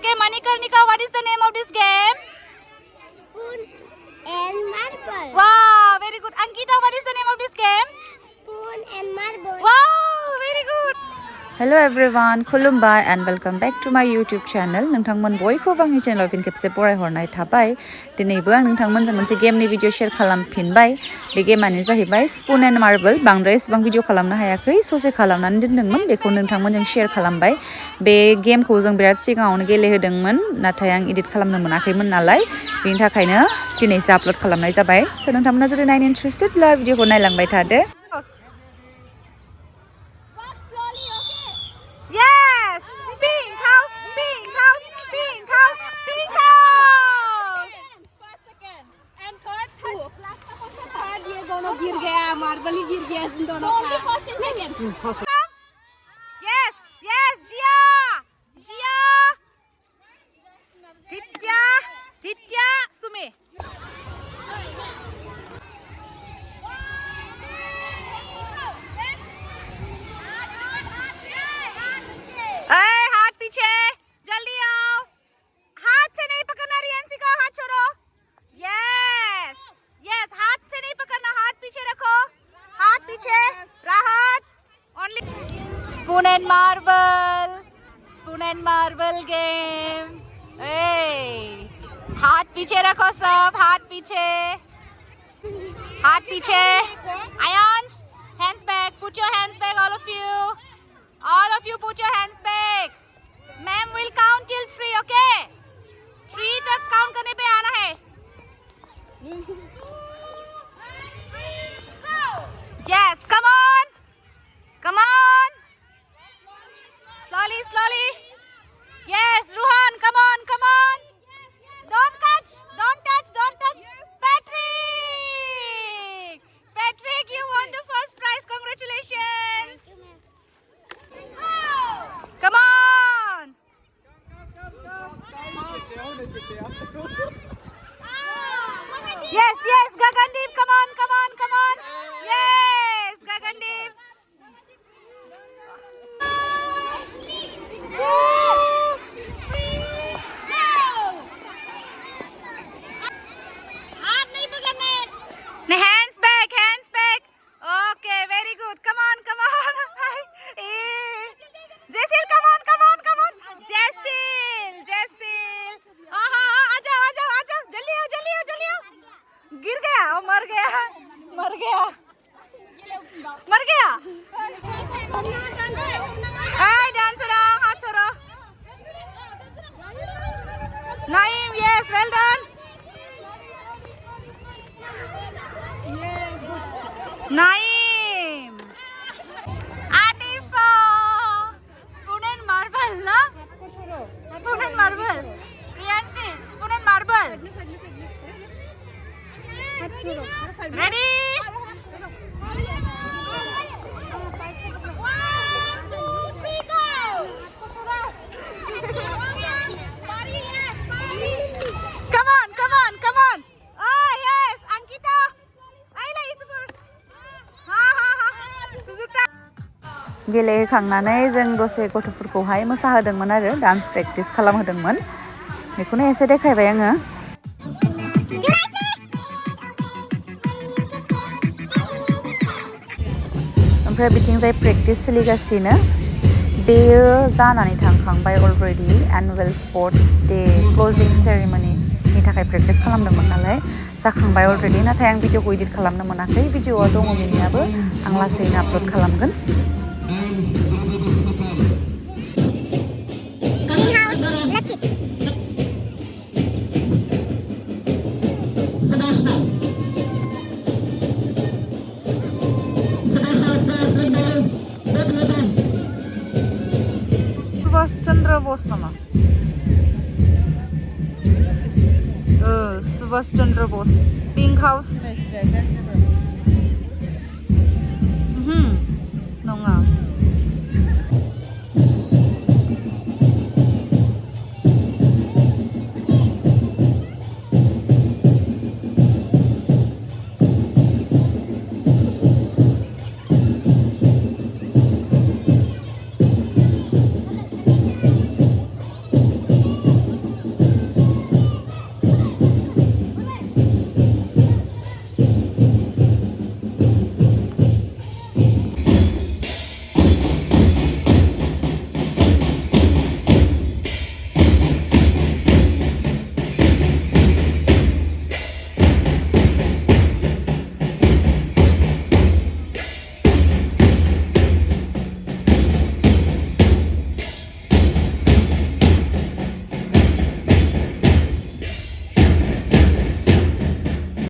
Okay, Manikarnika, what is the name of this game? Spoon and marble. Wow, very good. Ankita, what is the name of this game? Spoon and marble. Wow, very good. Hello everyone, खुलुमबाय and welcome back to my YouTube channel. नोंथांमोन बयखौबो आंनि चेनेलाव fin खेबसे बरायहरनाय थाबाय। दिनैबो आं नोंथांमोनजों मोनसे गेमनि video share खालामफिनबाय। बे गेमानो जाहैबाय स्पुन एन्ड मार्बल। बांद्राय एसेबां भिडिअ खालामनो हायाखै, ससे खालामनानै दोनदोंमोन, बेखौ नोंथांमोनजों शेयार खालामबाय। बे गेमखौ जों बिराद सिगाङावनो गेलेहोदोंमन, नाथाय आं एडिट खालामनो मोनाखैमोन नालाय, बेनि थाखायनो दिनैसो आपल'ड खालामनाय जाबाय। सो नोंथांमोना जुदि नायनो इन्ट्रेस्टेडब्ला भिडिअखौ नायलांबाय थादो। Yes! Pink house, pink house, pink house, pink house! First, second, and third, two. Third ये दोनों गिर गया, मार्बल ही गिर गया दोनों का. Only first and second. Yes, yes, Jia! Jia! Ditya, Ditya, Sumi. हाथ पीछे जल्दी आओ हाथ से नहीं पकड़ना रियांशी का हाथ छोड़ो यस यस हाथ से नहीं पकड़ना हाथ पीछे रखो हाथ पीछे राहत only spoon and marble game हाथ पीछे रखो सब हाथ पीछे Aayansh hands back put your hands back all of you put your hands back ma'am will count till 3 okay 3 तक count करने पे आना है yes come on slowly yes Ruhan come on don't touch Patrick you won the first prize congratulations come on yes Gagandeep come on yes Gagandeep hands back okay very good come on Jasil come on Jasil आ जाओ जल्दी आओ गिर गया मर गया हाय dance रहा हाथ छोड़ो Naim yes well done Naim Atifa spoon and marble ना spoon and marble Riyanshi spoon and marble ready 1 2 3 go come on oh yes Ankita Ayla is first ha Suzuka गेलेखांनानै जों दसे गथ'फोरखौहाय मोसाहोदोंमोन आरो डान्स प्रेक्टिस खालामहोदोंमोन बेखौनो एसे देखायबाय आङो ओमफ्राय बिथिंजाय प्रेक्टिस सोलिगासिनो बेयो जानानै थांखांबाय अलरेडि एनुवेल स्पर्ट्स डे क्लोजिं सेरेमनिनि थाखाय प्रेक्टिस खालामदोंमोन नालाय जाखांबाय अलरेडि नाथाय आं भिडिअखौ एडिट खालामनो मोनाखै भिडिअआ दङ बेनियाबो आं लासैनो आपल'ड खालामगोन सुभाष चन्द्र बस नामा सुभाष चन्द्र बस पिंक हाउस नङा